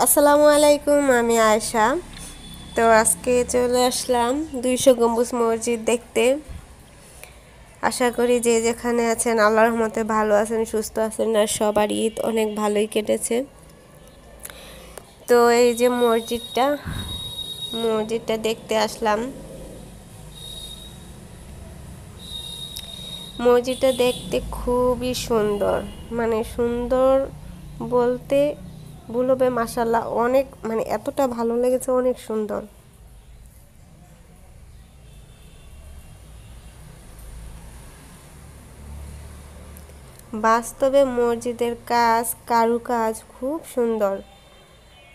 আসসালামু আলাইকুম, আমি আয়েশা। তো আজকে চলে আসলাম 200 গম্বুজ মসজিদ দেখতে। আশা করি যে যেখানে আছেন আল্লাহর রহমতে ভালো আছেন, সুস্থ আছেন, আর সবার ঈদ অনেক ভালোই কেটেছে। তো এই যে মসজিদটা দেখতে আসলাম। মসজিদটা দেখতে খুবই সুন্দর, মানে সুন্দর বলতে ভুল হবে, মাশাআল্লাহ অনেক, মানে এতটা ভালো লেগেছে, অনেক সুন্দর। বাস্তবে মসজিদের কারুকাজ খুব সুন্দর।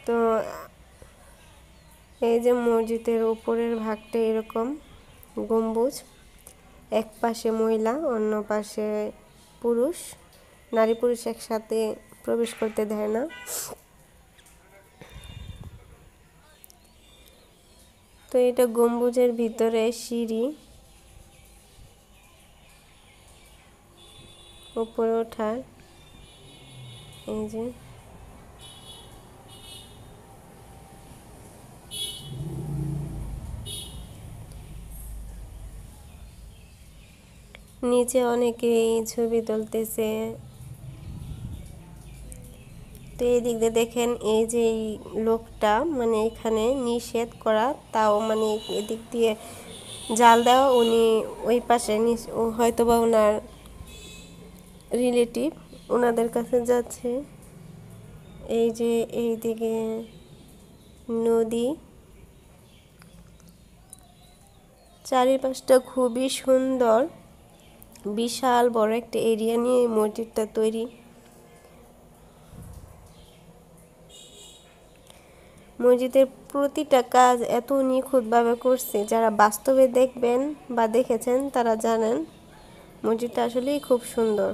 তো এই যে মসজিদের উপরের ভাগটা এরকম গম্বুজ, এক পাশে মহিলা, অন্য পাশে পুরুষ। নারী পুরুষ একসাথে প্রবেশ করতে দেয় না। তো এটা গম্বুজের ভিতরে সিঁড়ি, উপরে ওঠার। এই যে নিচে অনেকেই ছবি তুলতেছে। তো এই দিক দিয়ে দেখেন, এই যে এই লোকটা, মানে এখানে নিষেধ করা, তাও মানে এদিক দিয়ে জাল দেওয়া, উনি ওই পাশে হয়তোবা ওনার রিলেটিভ, ওনাদের কাছে যাচ্ছে। এই যে এইদিকে নদী, চারিপাশটা খুবই সুন্দর। বিশাল বড় একটা এরিয়া নিয়ে এই মসজিদটা তৈরি। মসজিদের প্রতিটা কাজ এত নিখুঁতভাবে করছে, যারা বাস্তবে দেখবেন বা দেখেছেন তারা জানেন মসজিদটা আসলেই খুব সুন্দর।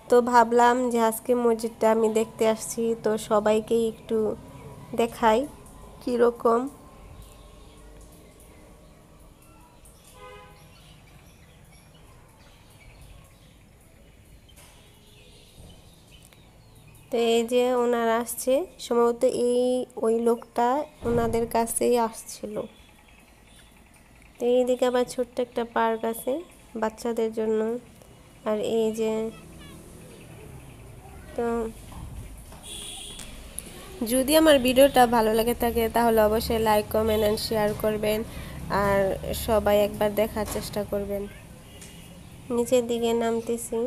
তো ভাবলাম যে আজকে মসজিদটা আমি দেখতে আসছি, তো সবাইকেই একটু দেখাই কীরকম। তো এই যে ওনারা আসছে, সম্ভবত ওই লোকটা ওনাদের কাছেই আসছিল। তো এইদিকে আবার ছোট্ট একটা পার্ক আছে বাচ্চাদের জন্য। আর এই যে, তো যদি আমার ভিডিওটা ভালো লাগে থাকে তাহলে অবশ্যই লাইক, কমেন্ট অ্যান্ড শেয়ার করবেন, আর সবাই একবার দেখার চেষ্টা করবেন। নিচের দিকে নামতেছি।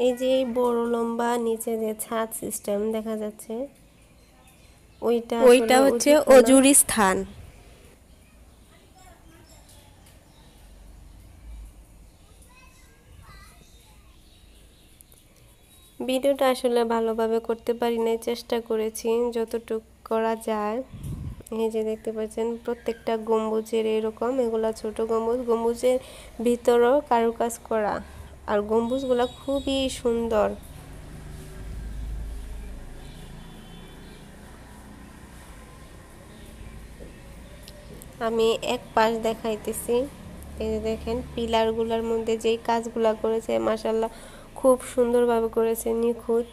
এই যে বড় লম্বা নিচে যে ছাদ সিস্টেম দেখা যাচ্ছে, ওইটা হচ্ছে অজুর স্থান। ভিডিওটা আসলে ভালোভাবে করতে পারি নাই, চেষ্টা করেছি যতটুকু করা যায়। এই যে দেখতে পাচ্ছেন প্রত্যেকটা গম্বুজের এরকম, এগুলা ছোট গম্বুজ, গম্বুজের ভিতরও কারুকাজ করা, আর গম্বুজগুলা খুবই সুন্দর। আমি এক পাশ দেখাইতেছি। এই যে দেখেন পিলারগুলোর মধ্যে যেই কাজগুলা করেছে, মাশাআল্লাহ খুব সুন্দরভাবে করেছে, নিখুঁত।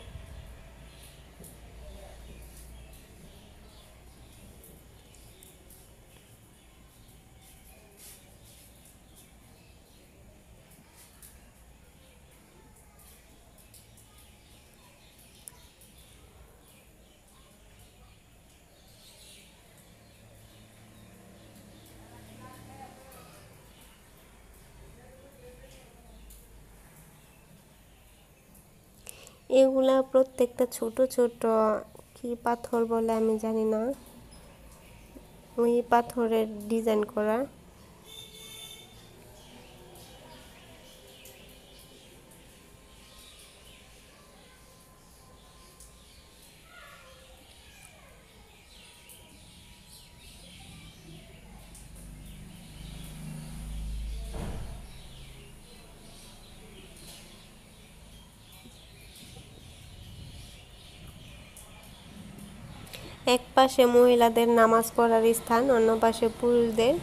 এগুলা প্রত্যেকটা ছোট ছোট, কি পাথর বলে আমি জানি না, ওই পাথরের ডিজাইন করা। এক পাশে মহিলাদের নামাজ পড়ার স্থান, অন্য পাশে পুরুষদের।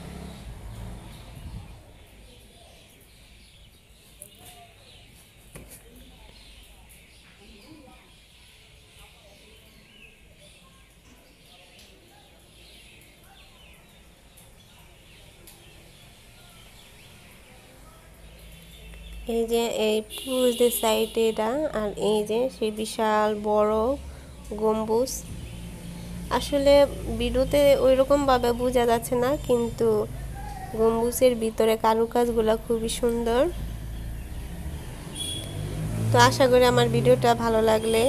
এই যে এই পুরুষদের সাইডে এটা, আর এই যে সেই বিশাল বড় গম্বুজ। আসলে ভিডিওতে ওইরকম ভাবে বোঝা যাচ্ছে না, কিন্তু গম্বুজের ভিতরে কারুকাজগুলো খুবই সুন্দর। তো আশা করি আমার ভিডিওটা ভালো লাগলে